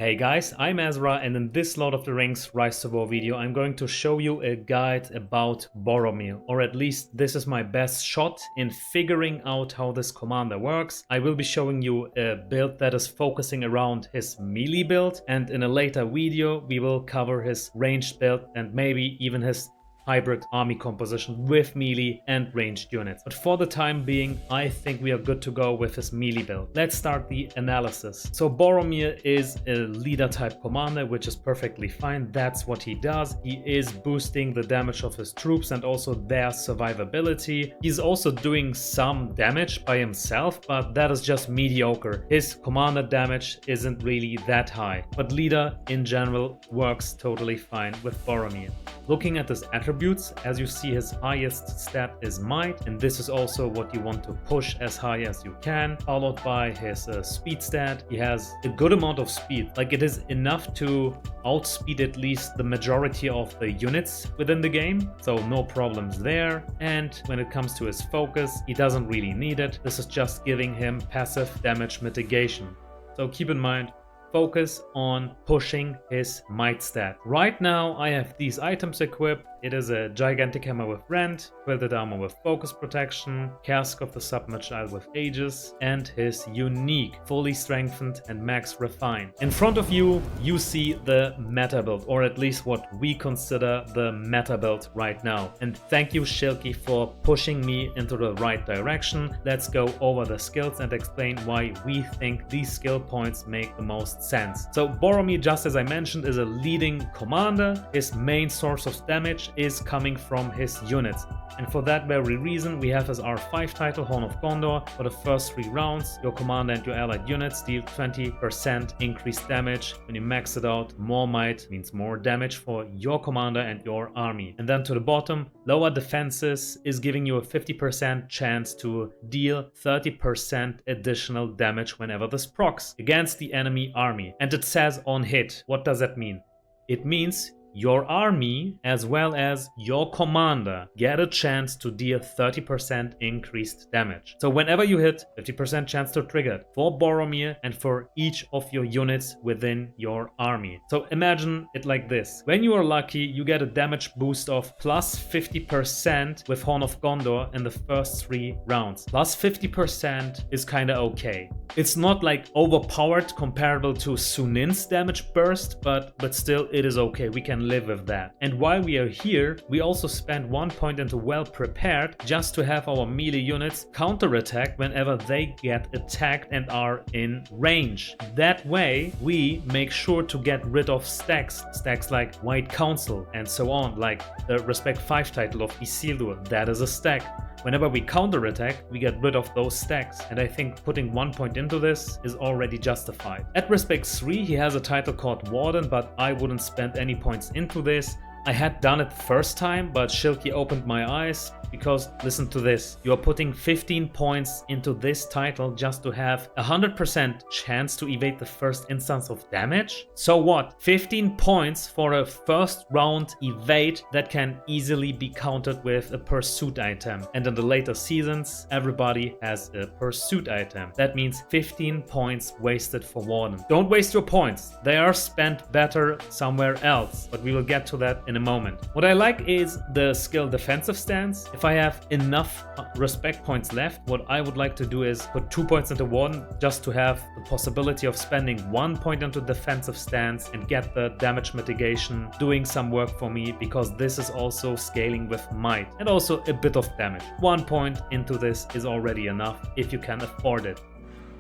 Hey guys, I'm Azra, and in this Lord of the Rings Rise to War video I'm going to show you a guide about Boromir, or at least this is my best shot in figuring out how this commander works. I will be showing you a build that is focusing around his melee build, and in a later video we will cover his ranged build and maybe even his hybrid army composition with melee and ranged units. But for the time being, I think we are good to go with his melee build. Let's start the analysis. So Boromir is a leader type commander, which is perfectly fine. That's what he does. He is boosting the damage of his troops and also their survivability. He's also doing some damage by himself, but that is just mediocre. His commander damage isn't really that high, but leader in general works totally fine with Boromir. Looking at his attributes, as you see, his highest stat is might, and this is also what you want to push as high as you can, followed by his speed stat. He has a good amount of speed, like it is enough to outspeed at least the majority of the units within the game, so no problems there. And when it comes to his focus, he doesn't really need it. This is just giving him passive damage mitigation. So keep in mind, focus on pushing his might stat. Right now I have these items equipped. It is a gigantic hammer with rend, quilted armor with focus protection, casque of the submerged with aegis, and his unique fully strengthened and max refined. In front of you, you see the meta build, or at least what we consider the meta build right now. And thank you, Shilky, for pushing me into the right direction. Let's go over the skills and explain why we think these skill points make the most sense. So Boromir, just as I mentioned, is a leading commander. His main source of damage is coming from his units, and for that very reason we have his R5 title, Horn of Gondor. For the first 3 rounds, your commander and your allied units deal 20% increased damage. When you max it out, more might means more damage for your commander and your army. And then to the bottom, lower defenses is giving you a 50% chance to deal 30% additional damage whenever this procs against the enemy army. And it says on hit. What does that mean? It means your army as well as your commander get a chance to deal 30% increased damage. So whenever you hit, 50% chance to trigger it for Boromir and for each of your units within your army. So imagine it like this. When you are lucky, you get a damage boost of plus 50% with Horn of Gondor in the first 3 rounds. Plus 50% is kinda okay. It's not like overpowered comparable to Sunind's damage burst, but still it is okay. We can live with that. And while we are here, we also spend 1 point into well prepared just to have our melee units counterattack whenever they get attacked and are in range. That way we make sure to get rid of stacks like White Council and so on, like the Respect 5 title of Isildur. That is a stack. Whenever we counterattack, we get rid of those stacks, and I think putting 1 point into this is already justified. At Respect 3, he has a title called Warden, but I wouldn't spend any points into this. I had done it the first time, but Shilky opened my eyes, because listen to this. You are putting 15 points into this title just to have 100% chance to evade the first instance of damage? So what? 15 points for a first round evade that can easily be countered with a pursuit item. And in the later seasons, everybody has a pursuit item. That means 15 points wasted for Warden. Don't waste your points. They are spent better somewhere else, but we will get to that in a moment. What I like is the skill defensive stance. If I have enough respect points left, what I would like to do is put 2 points into Warden just to have the possibility of spending 1 point into defensive stance and get the damage mitigation doing some work for me, because this is also scaling with might and also a bit of damage. 1 point into this is already enough if you can afford it.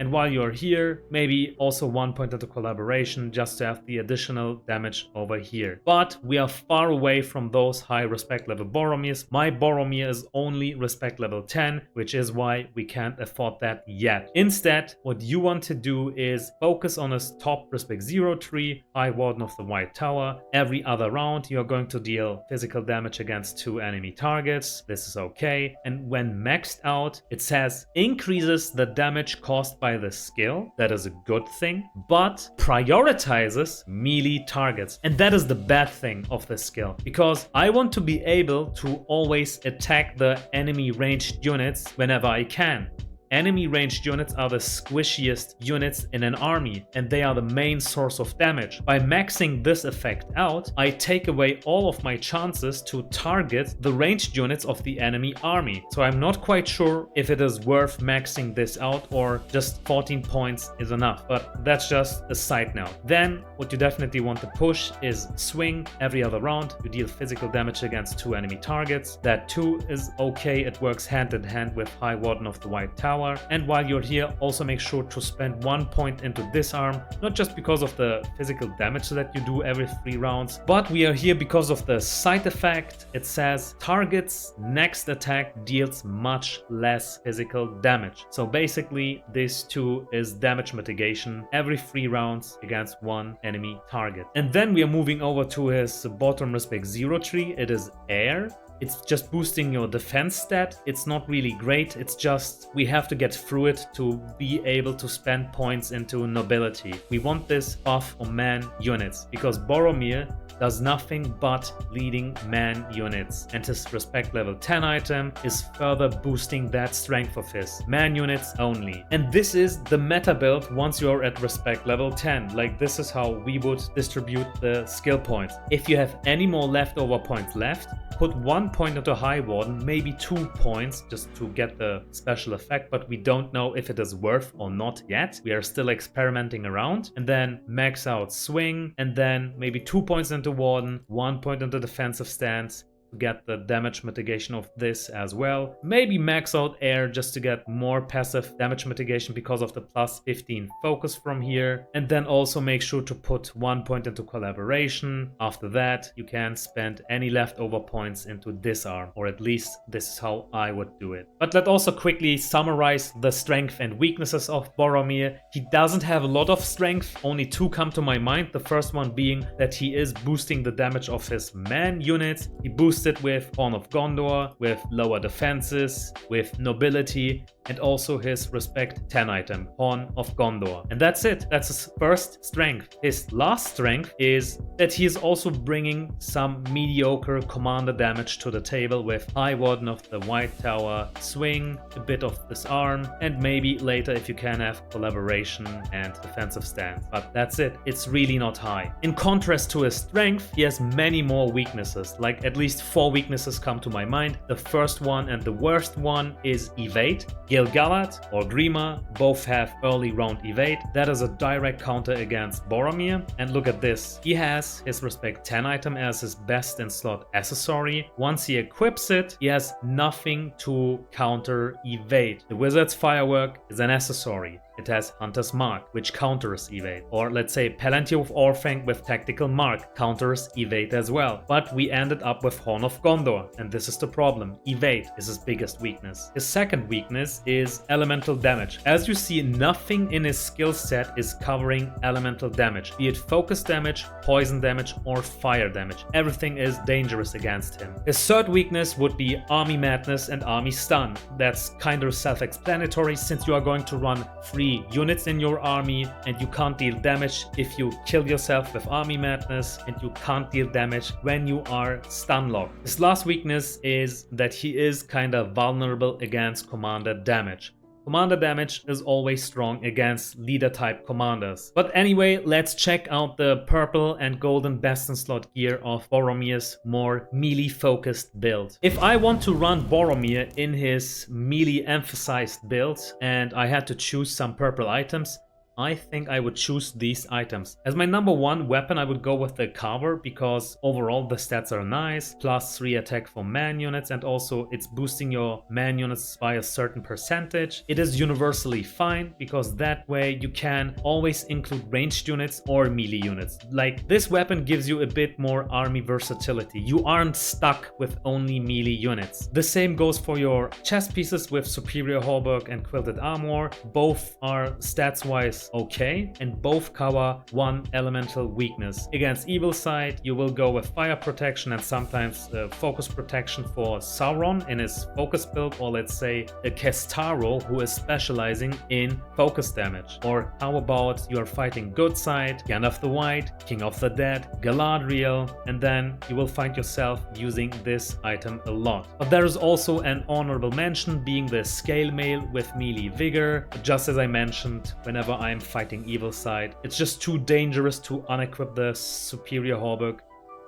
And while you're here, maybe also 1 point into collaboration just to have the additional damage over here. But we are far away from those high respect level Boromirs. My Boromir is only respect level 10, which is why we can't afford that yet. Instead, what you want to do is focus on his top respect 0 tree, High Warden of the White Tower. Every other round, you're going to deal physical damage against 2 enemy targets. This is okay. And when maxed out, it says increases the damage caused by the skill. That is a good thing, but prioritizes melee targets. And that is the bad thing of this skill, because I want to be able to always attack the enemy ranged units whenever I can. enemy ranged units are the squishiest units in an army, and they are the main source of damage. By maxing this effect out, I take away all of my chances to target the ranged units of the enemy army. So I'm not quite sure if it is worth maxing this out or just 14 points is enough, but that's just a side note. Then what you definitely want to push is swing every other round. You deal physical damage against 2 enemy targets. That too is okay, it works hand in hand with High Warden of the White Tower. And while you're here, also make sure to spend 1 point into disarm, not just because of the physical damage that you do every 3 rounds, but we are here because of the side effect. It says target's next attack deals much less physical damage. So basically this too is damage mitigation every 3 rounds against 1 enemy target. And then we are moving over to his bottom respec 0 tree. It is air. It's just boosting your defense stat. It's not really great. It's just we have to get through it to be able to spend points into nobility. We want this buff on man units because Boromir does nothing but leading man units, and his respect level 10 item is further boosting that strength of his man units only. And this is the meta build once you're at respect level 10. Like, this is how we would distribute the skill points. If you have any more leftover points left, put 1 point into High Warden, maybe 2 points just to get the special effect, but we don't know if it is worth or not yet. We are still experimenting around. And then max out swing, and then maybe 2 points into Warden, 1 point into defensive stance to get the damage mitigation of this as well. Maybe max out air just to get more passive damage mitigation because of the plus 15 focus from here. And then also make sure to put 1 point into collaboration. After that, you can spend any leftover points into disarm, or at least this is how I would do it. But let's also quickly summarize the strength and weaknesses of Boromir. He doesn't have a lot of strength, only 2 come to my mind. The first one being that he is boosting the damage of his man units. He boosts it with Horn of Gondor, with lower defenses, with nobility, and also his respect 10 item, Horn of Gondor. And that's it. That's his first strength. His last strength is that he is also bringing some mediocre commander damage to the table with High Warden of the White Tower, swing, a bit of disarm, and maybe later if you can have collaboration and defensive stance. But that's it. It's really not high. In contrast to his strength, he has many more weaknesses. Like, at least 4 weaknesses come to my mind. The first one and the worst one is evade. Gil-galad or Grima both have early round evade. That is a direct counter against Boromir. And look at this. He has his respect 10 item as his best in slot accessory. Once he equips it, he has nothing to counter evade. The Wizard's Firework is an accessory. It has Hunter's Mark, which counters evade. Or let's say Palantir of Orphanc with Tactical Mark counters evade as well. But we ended up with Horn of Gondor, and this is the problem. Evade is his biggest weakness. His second weakness is elemental damage. As you see, nothing in his skill set is covering elemental damage, be it focus damage, poison damage, or fire damage. Everything is dangerous against him. His third weakness would be Army Madness and Army Stun. That's kind of self-explanatory since you are going to run 3 units in your army and you can't deal damage if you kill yourself with Army Madness, and you can't deal damage when you are stun locked. His last weakness is that he is kind of vulnerable against commander damage. Commander damage is always strong against leader type commanders. But anyway, let's check out the purple and golden best in slot gear of Boromir's more melee focused build. If I want to run Boromir in his melee emphasized build and I had to choose some purple items, I think I would choose these items. As my number 1 weapon, I would go with the Carver because overall the stats are nice. Plus 3 attack for man units, and also it's boosting your man units by a certain percentage. It is universally fine because that way you can always include ranged units or melee units. Like, this weapon gives you a bit more army versatility. You aren't stuck with only melee units. The same goes for your chest pieces with Superior Hauberk and Quilted Armor. Both are stats-wise is okay, and both cover one elemental weakness. Against evil side, you will go with fire protection and sometimes focus protection for Sauron in his focus build, or let's say a Kestaro who is specializing in focus damage. Or how about you are fighting good side, Gandalf the White, King of the Dead, Galadriel, and then you will find yourself using this item a lot. But there is also an honorable mention, being the Scale Mail with melee vigor. Just as I mentioned, whenever I'm fighting evil side, it's just too dangerous to unequip the superior Hauberk.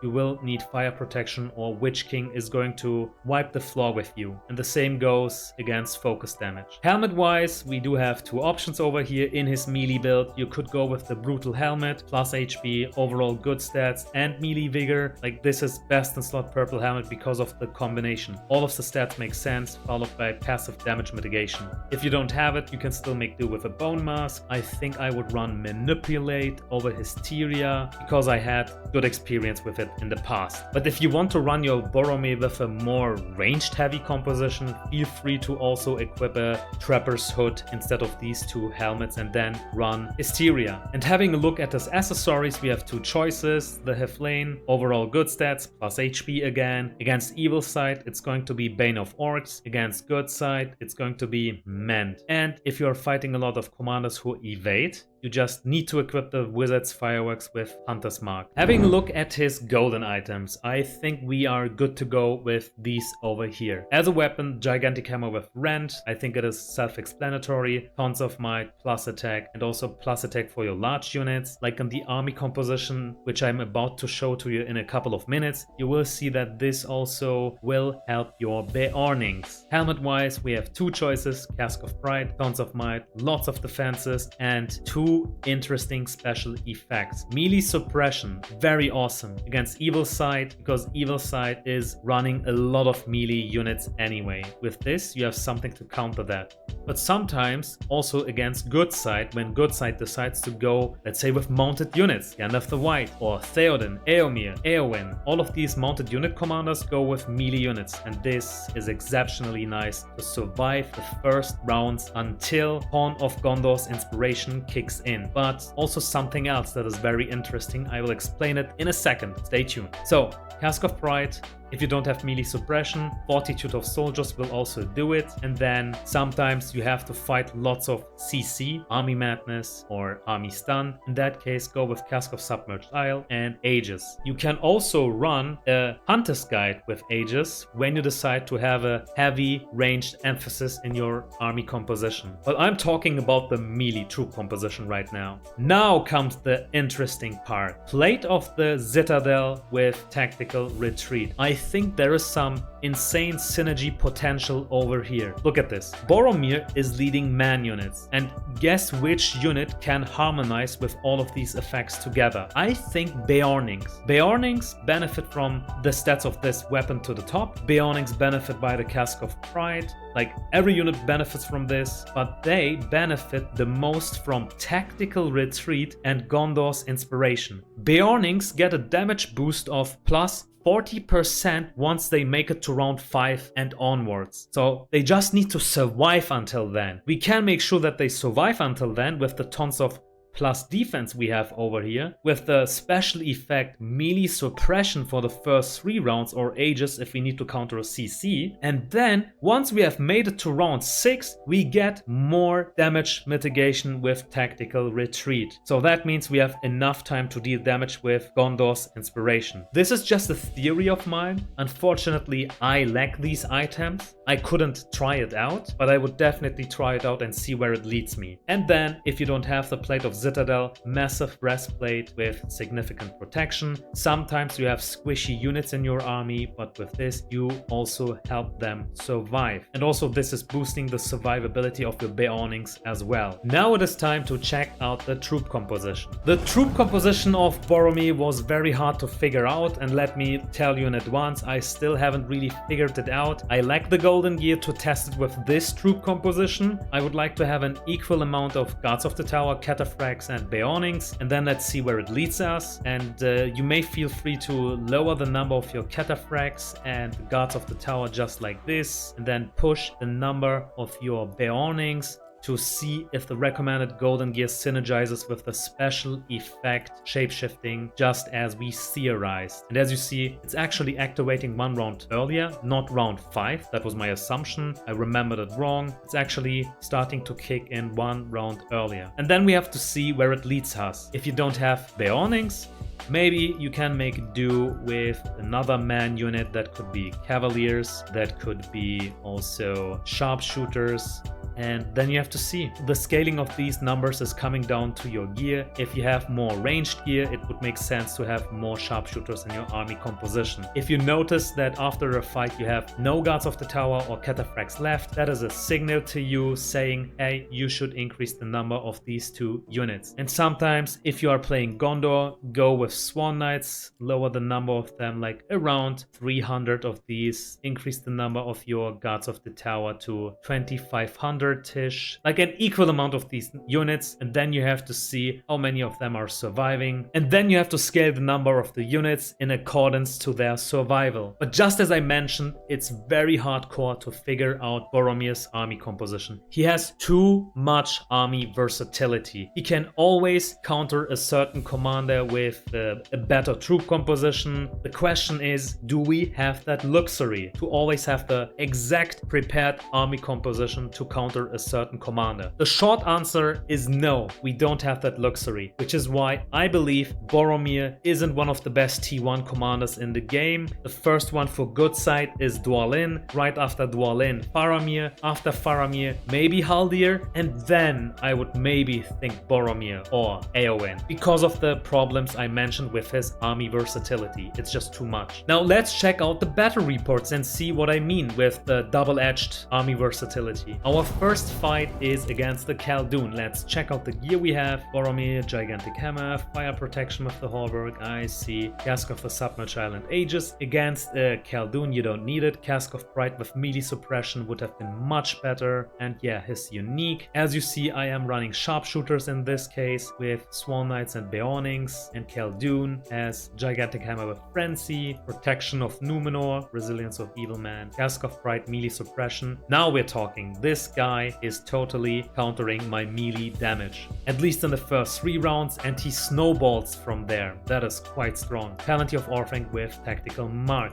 You will need fire protection, or Witch King is going to wipe the floor with you. And the same goes against focus damage. Helmet wise, we do have two options over here in his melee build. You could go with the brutal helmet, plus HP, overall good stats, and melee vigor. Like, this is best in slot purple helmet because of the combination. All of the stats make sense, followed by passive damage mitigation. If you don't have it, you can still make do with a bone mask. I think I would run Manipulate over Hysteria because I had good experience with it in the past. But if you want to run your Boromir with a more ranged heavy composition, feel free to also equip a Trapper's Hood instead of these two helmets and then run Hysteria. And having a look at his accessories, we have two choices. The Heflane, overall good stats, plus HP again. Against evil side, it's going to be Bane of Orcs. Against good side, it's going to be Mend. And if you're fighting a lot of commanders who evade, you just need to equip the Wizard's Fireworks with Hunter's Mark. Having a look at his golden items, I think we are good to go with these over here. As a weapon, Gigantic Hammer with Rend. I think it is self-explanatory. Tons of Might, plus attack, and also plus attack for your large units. Like in the army composition, which I'm about to show to you in a couple of minutes, you will see that this also will help your Beornings. Helmet-wise, we have two choices. Cask of Pride, Tons of Might, lots of defenses, and two interesting special effects. Melee suppression, very awesome against evil side, because evil side is running a lot of melee units anyway. With this, you have something to counter that. But sometimes also against good side, when good side decides to go, let's say, with mounted units, Gandalf the White or Theoden, Eomer, Eowyn, all of these mounted unit commanders go with melee units, and this is exceptionally nice to survive the first rounds until Horn of Gondor's inspiration kicks in. But also something else that is very interesting, I will explain it in a second, stay tuned. So, Cask of Pride, if you don't have melee suppression, Fortitude of Soldiers will also do it. And then sometimes you have to fight lots of CC, Army Madness or Army Stun. In that case, go with Cask of Submerged Isle and Aegis. You can also run a Hunter's Guide with Aegis when you decide to have a heavy ranged emphasis in your army composition. But I'm talking about the melee troop composition right now. Now comes the interesting part. Plate of the Citadel with Tactical Retreat. I think there is some insane synergy potential over here. Look at this. Boromir is leading man units, and guess which unit can harmonize with all of these effects together? I think Beornings. Beornings benefit from the stats of this weapon to the top. Beornings benefit by the Cask of Pride. Like, every unit benefits from this, but they benefit the most from Tactical Retreat and Gondor's Inspiration. Beornings get a damage boost of plus 40% once they make it to round 5 and onwards. So they just need to survive until then. We can make sure that they survive until then with the tons of plus defense we have over here, with the special effect melee suppression for the first 3 rounds or Aegis if we need to counter a CC. And then once we have made it to round 6, we get more damage mitigation with Tactical Retreat. So that means we have enough time to deal damage with Gondor's Inspiration. This is just a theory of mine. Unfortunately, I lack these items. I couldn't try it out, but I would definitely try it out and see where it leads me. And then, if you don't have the Plate of Citadel, massive breastplate with significant protection. Sometimes you have squishy units in your army, but with this you also help them survive. And also this is boosting the survivability of your Beornings as well. Now it is time to check out the troop composition. The troop composition of Boromir was very hard to figure out, and let me tell you in advance, I still haven't really figured it out. I lack the golden gear to test it with this troop composition. I would like to have an equal amount of Guards of the Tower, Cataphracts and Beornings, and then let's see where it leads us. And you may feel free to lower the number of your Cataphracts and Guards of the Tower just like this, and then push the number of your Beornings to see if the recommended golden gear synergizes with the special effect shapeshifting, just as we theorized. And as you see, it's actually activating 1 round earlier, not round 5. That was my assumption. I remembered it wrong. It's actually starting to kick in 1 round earlier. And then we have to see where it leads us. If you don't have Beornings, maybe you can make do with another man unit. That could be Cavaliers, that could be also Sharpshooters. And then you have to see. The scaling of these numbers is coming down to your gear. If you have more ranged gear, it would make sense to have more sharpshooters in your army composition. If you notice that after a fight you have no guards of the tower or cataphracts left, that is a signal to you saying, hey, you should increase the number of these 2 units. And sometimes if you are playing Gondor, go with Swan Knights, lower the number of them, like around 300 of these, increase the number of your guards of the tower to 2,500-ish, like an equal amount of these units, and then you have to see how many of them are surviving, and then you have to scale the number of the units in accordance to their survival. But just as I mentioned, it's very hardcore to figure out Boromir's army composition. He has too much army versatility. He can always counter a certain commander with a better troop composition. The question is, do we have that luxury to always have the exact prepared army composition to counter a certain commander? The short answer is no, we don't have that luxury, which is why I believe Boromir isn't one of the best T1 commanders in the game. The first one for good side is Dwalin, right after Dwalin Faramir, after Faramir maybe Haldir, and then I would maybe think Boromir or Eowyn, because of the problems I mentioned with his army versatility. It's just too much. Now let's check out the battle reports and see what I mean with the double-edged army versatility. Our first fight is against the Khaldoon. Let's check out the gear we have. Boromir, gigantic hammer, fire protection with the halberd. I see Cask of the Submerged Island Aegis. Against Khaldoon, you don't need it. Cask of Pride with melee suppression would have been much better. And yeah, his unique. As you see, I am running sharpshooters in this case with Swan Knights and Beornings, and Khaldoon has gigantic hammer with frenzy, protection of Numenor, resilience of evil man, Cask of Pride, melee suppression. Now we're talking. This guy is totally countering my melee damage, at least in the first 3 rounds, and he snowballs from there. That is quite strong. Palantir of Orthanc with tactical mark.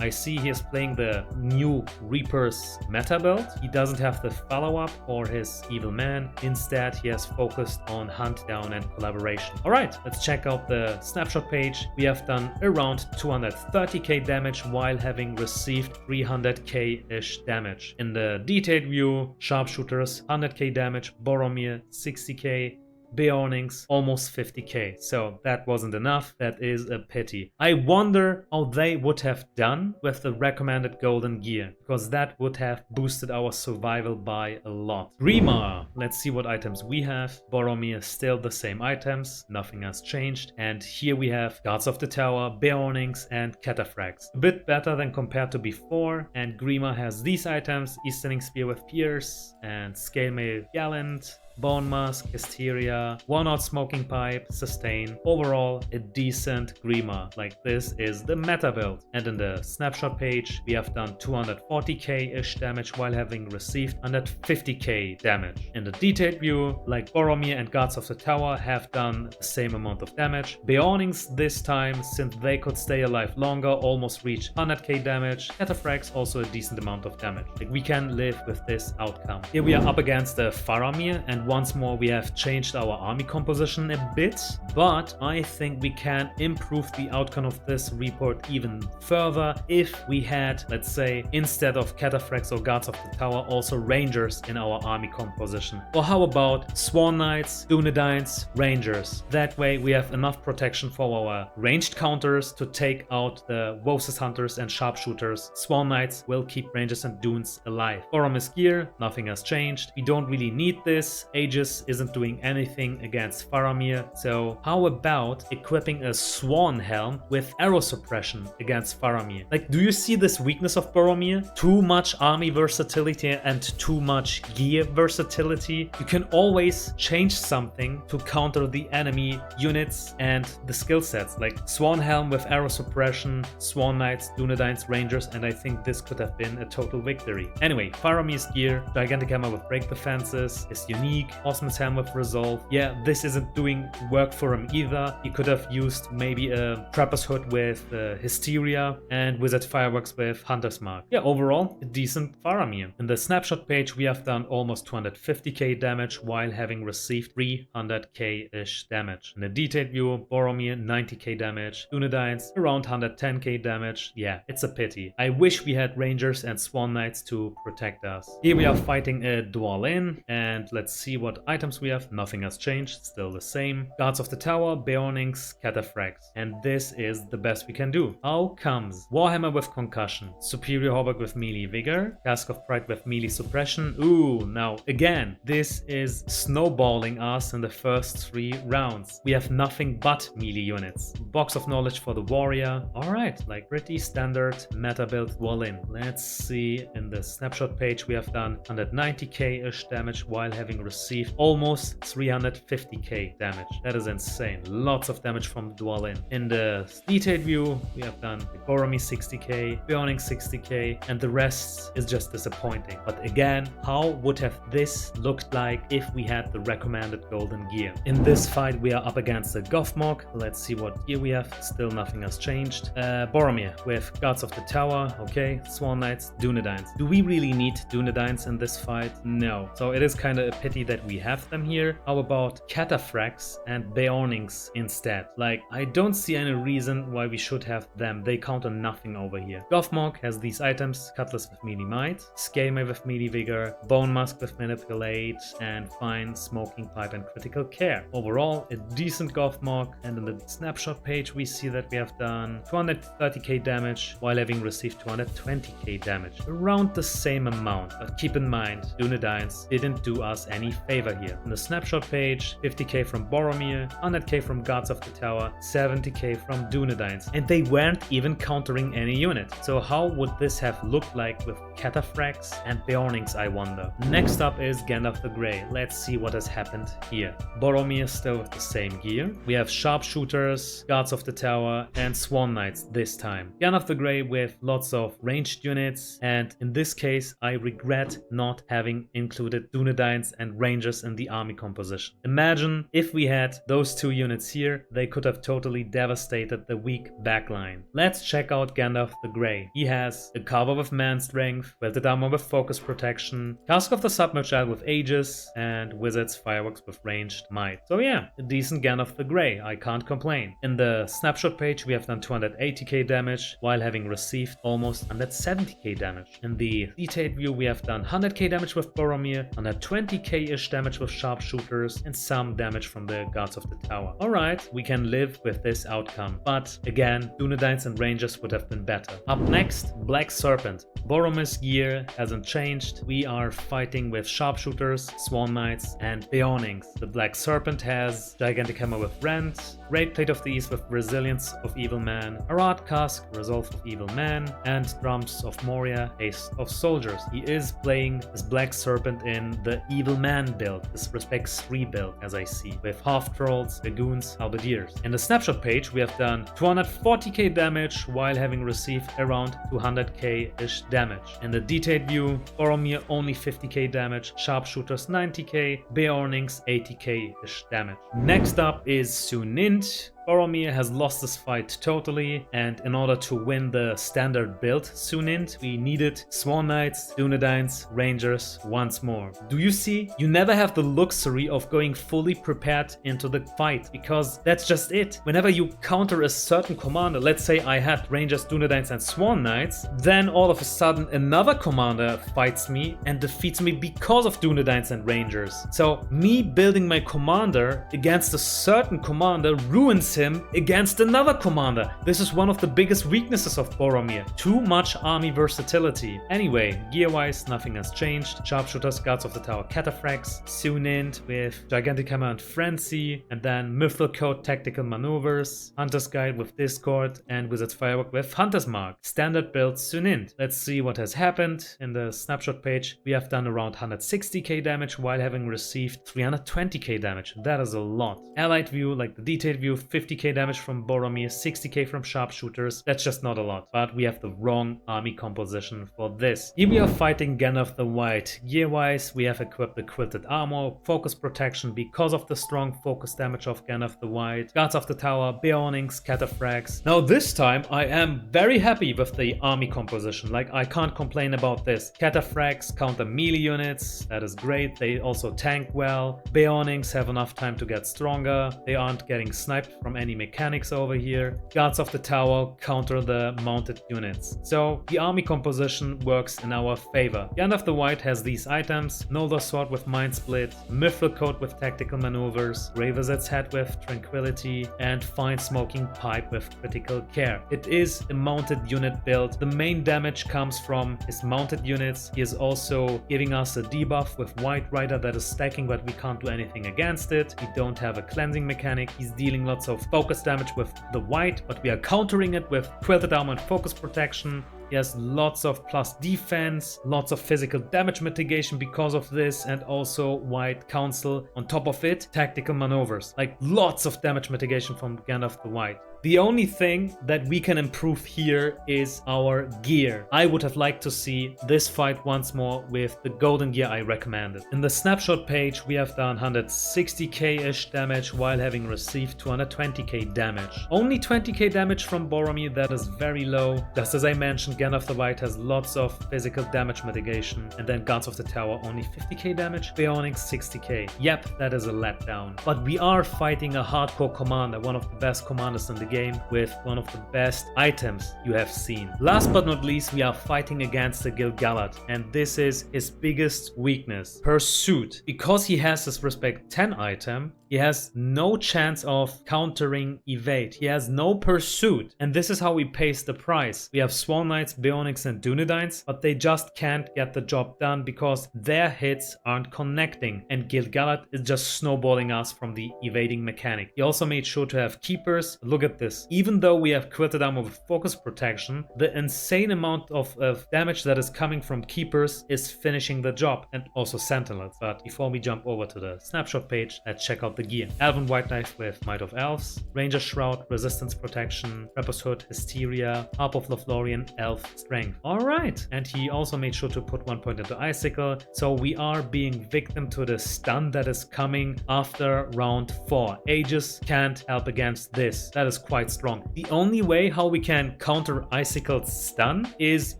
I see he is playing the new Reaper's meta build. He doesn't have the follow-up for his evil man. Instead, he has focused on hunt down and collaboration. Alright, let's check out the snapshot page. We have done around 230k damage while having received 300k-ish damage. In the detailed view, sharpshooters 100k damage, Boromir 60k, Beornings almost 50k, so that wasn't enough. That is a pity. I wonder how they would have done with the recommended golden gear, because that would have boosted our survival by a lot. Grima, let's see what items we have. Boromir, still the same items, nothing has changed. And here we have Guards of the Tower, Beornings and Cataphracts. A bit better than compared to before. And Grima has these items: Easterning Spear with Pierce and Scale Mail Gallant, Bone Mask, Hysteria, One-Out Smoking Pipe, Sustain. Overall, a decent Grima. Like, this is the meta build. And in the snapshot page, we have done 240k-ish damage while having received 150k damage. In the detailed view, like Boromir and Guards of the Tower have done the same amount of damage. Beornings this time, since they could stay alive longer, almost reached 100k damage. Cataphracts also a decent amount of damage. Like, we can live with this outcome. Here we are up against the Faramir, and once more we have changed our army composition a bit, but I think we can improve the outcome of this report even further if we had, let's say, instead of Cataphracts or Guards of the Tower, also Rangers in our army composition. Or how about Swan Knights, Dunedains, Rangers? That way we have enough protection for our ranged counters to take out the Wosis Hunters and Sharpshooters. Swan Knights will keep Rangers and Dunes alive. Boromir's gear, nothing has changed. We don't really need this. Aegis isn't doing anything against Faramir, so how about equipping a Swan Helm with arrow suppression against Faramir? Like, do you see this weakness of Boromir? Too much army versatility and too much gear versatility. You can always change something to counter the enemy units and the skill sets, like Swan Helm with arrow suppression, Swan Knights, Dunedains, Rangers, and I think this could have been a total victory. Anyway, Faramir's gear, Gigantic Hammer with break defenses, is unique, Osman's Helm with resolve. Yeah, this isn't doing work for him either. He could have used maybe a Trapper's Hood with Hysteria and Wizard Fireworks with Hunter's Mark. Yeah, overall, a decent Faramir. In the snapshot page, we have done almost 250k damage while having received 300k-ish damage. In the detailed view, Boromir 90k damage, Dunedains around 110k damage. Yeah, it's a pity. I wish we had Rangers and Swan Knights to protect us. Here we are fighting a Dwalin, and let's see what items we have. Nothing has changed, still the same. Guards of the Tower, Beornings, Cataphracts. And this is the best we can do. How comes? Warhammer with Concussion, Superior Hauberk with melee vigor, Cask of Pride with melee suppression. Ooh, now again, this is snowballing us in the first 3 rounds. We have nothing but melee units. Box of Knowledge for the Warrior. Alright, like pretty standard meta build Dwalin. Let's see, in the snapshot page we have done 190k-ish damage while having received almost 350k damage. That is insane. Lots of damage from Dwalin. In the detailed view, we have done Boromir 60k, Beorning 60k, and the rest is just disappointing. But again, how would have this looked like if we had the recommended golden gear? In this fight, we are up against the Gothmog. Let's see what gear we have. Still nothing has changed. Boromir with Guards of the Tower. Okay, Swan Knights, Dunedains. Do we really need Dunedains in this fight? No. So it is kind of a pity that we have them here. How about Cataphracts and Beornings instead? Like, I don't see any reason why we should have them. They counter nothing over here. Gothmog has these items: Cutlass with melee might, Scale with melee vigor, Bone Mask with manipulate, and Fine, Smoking Pipe, and critical care. Overall, a decent Gothmog, and in the snapshot page we see that we have done 230k damage while having received 220k damage. Around the same amount, but keep in mind, Dunedains didn't do us any favor here. In the snapshot page, 50k from Boromir, 100k from Guards of the Tower, 70k from Dunedains, and they weren't even countering any unit. So how would this have looked like with Cataphracts and Beornings, I wonder? Next up is Gandalf the Grey. Let's see what has happened here. Boromir still with the same gear. We have Sharpshooters, Guards of the Tower, and Swan Knights this time. Gandalf the Grey with lots of ranged units, and in this case I regret not having included Dunedains and Rangers in the army composition. Imagine if we had those 2 units here, they could have totally devastated the weak backline. Let's check out Gandalf the Grey. He has a cover with man strength, Belted Armor with focus protection, Cask of the Submerged with Aegis, and Wizard's Fireworks with ranged might. So yeah, a decent Gandalf the Grey, I can't complain. In the snapshot page we have done 280k damage while having received almost 170k damage. In the detailed view we have done 100k damage with Boromir, 120k-ish damage with Sharpshooters, and some damage from the Guards of the Tower. Alright, we can live with this outcome, but again, Dunedains and Rangers would have been better. Up next, Black Serpent. Boromir's gear hasn't changed. We are fighting with Sharpshooters, Swan Knights, and Beornings. The Black Serpent has Gigantic Hammer with Rend, Great Plate of the East with Resilience of Evil Man, Arad Cask, Resolve of Evil Man, and Drums of Moria, Haste of Soldiers. He is playing as Black Serpent in the Evil Man build, this Respects 3 build, as I see, with Half Trolls, Dragoons, Halberdiers. In the snapshot page, we have done 240k damage while having received around 200k-ish damage. In the detailed view, Boromir only 50k damage, Sharpshooters 90k, Beornings 80k-ish damage. Next up is Sunind. Boromir has lost this fight totally, and in order to win the standard build Sunind, we needed Swan Knights, Dunedains, Rangers once more. Do you see? You never have the luxury of going fully prepared into the fight, because that's just it. Whenever you counter a certain commander, let's say I had Rangers, Dunedains, and Swan Knights, then all of a sudden another commander fights me and defeats me because of Dunedains and Rangers. So me building my commander against a certain commander ruins him against another commander. This is one of the biggest weaknesses of Boromir. Too much army versatility. Anyway, gear-wise, nothing has changed. Sharpshooters, Guards of the Tower, Cataphracts, Sunind with Gigantic Hammer and Frenzy, and then Mithril Coat, Tactical Maneuvers, Hunter's Guide with Discord, and Wizard's Firework with Hunter's Mark. Standard build Sunind. Let's see what has happened. In the snapshot page, we have done around 160k damage while having received 320k damage. That is a lot. Allied view, like the detailed view, 50k damage from Boromir, 60k from Sharpshooters. That's just not a lot, but we have the wrong army composition for this. Here we are fighting Gandalf the White. Gear-wise, we have equipped the Quilted Armor, Focus Protection because of the strong focus damage of Gandalf the White, Guards of the Tower, Beornings, Cataphracts. Now this time I am very happy with the army composition, like I can't complain about this. Cataphracts counter melee units, that is great. They also tank well. Beornings have enough time to get stronger. They aren't getting sniped from any mechanics over here. Guards of the Tower counter the mounted units. So the army composition works in our favor. Gandalf the White has these items: Noldor Sword with Mind Split, Mithril Coat with Tactical Maneuvers, Grey Wizard's Head with Tranquility, and Fine Smoking Pipe with Critical Care. It is a mounted unit build. The main damage comes from his mounted units. He is also giving us a debuff with White Rider that is stacking, but we can't do anything against it. We don't have a cleansing mechanic. He's dealing lots of focus damage with the white, but we are countering it with Quilted Armor and Focus Protection. He has lots of plus defense, lots of physical damage mitigation because of this, and also White Council. On top of it, Tactical Maneuvers. Like lots of damage mitigation from Gandalf the White. The only thing that we can improve here is our gear. I would have liked to see this fight once more with the golden gear I recommended. In the snapshot page, we have done 160k-ish damage while having received 220k damage. Only 20k damage from Boromir, that is very low. Just as I mentioned, Gandalf the White has lots of physical damage mitigation, and then Guards of the Tower only 50k damage, Beornings 60k. Yep, that is a letdown. But we are fighting a hardcore commander, one of the best commanders in the game, with one of the best items you have seen. Last but not least, we are fighting against the Gil-galad, and this is his biggest weakness: Pursuit. Because he has this Respect 10 item, he has no chance of countering evade. He has no pursuit, and this is how he pays the price. We have Swan Knights, Beornings, and Dunedains, but they just can't get the job done because their hits aren't connecting, and Gil-galad is just snowballing us from the evading mechanic. He also made sure to have keepers. Look at this. Even though we have Quilted Armor with Focus Protection, the insane amount of damage that is coming from keepers is finishing the job, and also Sentinels. But before we jump over to the snapshot page, let's check out the gear. Elven White Knife with Might of Elves, Ranger Shroud, Resistance Protection, Trapper's Hood, Hysteria, Harp of Lothlorien, Elf Strength. Alright, and he also made sure to put 1 point into Icicle, so we are being victim to the stun that is coming after round 4. Aegis can't help against this. That is quite strong. The only way how we can counter Icicle's stun is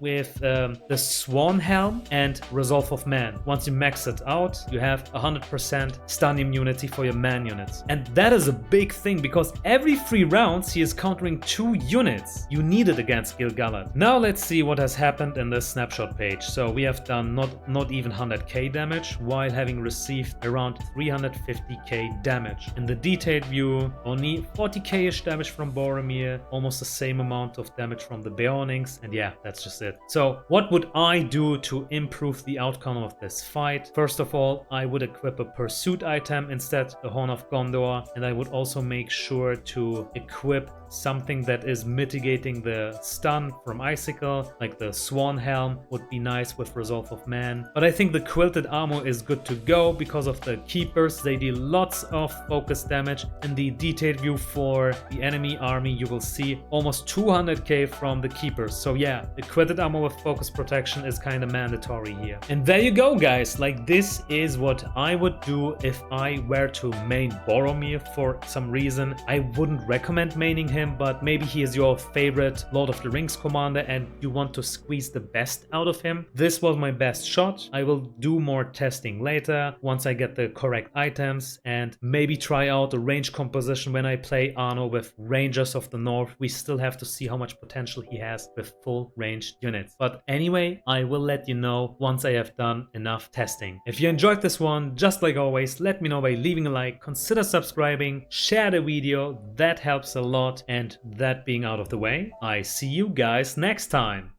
with the Swan Helm and Resolve of Man. Once you max it out, you have 100% stun immunity for your man units. And that is a big thing because every 3 rounds he is countering 2 units. You need it against Gil-galad. Now let's see what has happened in the snapshot page. So we have done not even 100k damage while having received around 350k damage. In the detailed view, only 40k-ish damage from Boromir, almost the same amount of damage from the Beornings, and yeah, that's just it. So what would I do to improve the outcome of this fight? First of all, I would equip a pursuit item instead, the Horn of Gondor, and I would also make sure to equip something that is mitigating the stun from Icicle, like the Swan Helm would be nice with Resolve of Man. But I think the Quilted Armor is good to go because of the Keepers. They deal lots of focus damage. In the detailed view for the enemy army, you will see almost 200k from the Keepers. So yeah, the Quilted Armor with Focus Protection is kind of mandatory here. And there you go, guys. Like, this is what I would do if I were to main Boromir for some reason. I wouldn't recommend maining him him, but maybe he is your favorite Lord of the Rings commander and you want to squeeze the best out of him. This was my best shot. I will do more testing later once I get the correct items and maybe try out a range composition when I play Arno with Rangers of the North. We still have to see how much potential he has with full ranged units. But anyway, I will let you know once I have done enough testing. If you enjoyed this one, just like always, let me know by leaving a like, consider subscribing, share the video, that helps a lot. And that being out of the way, I see you guys next time.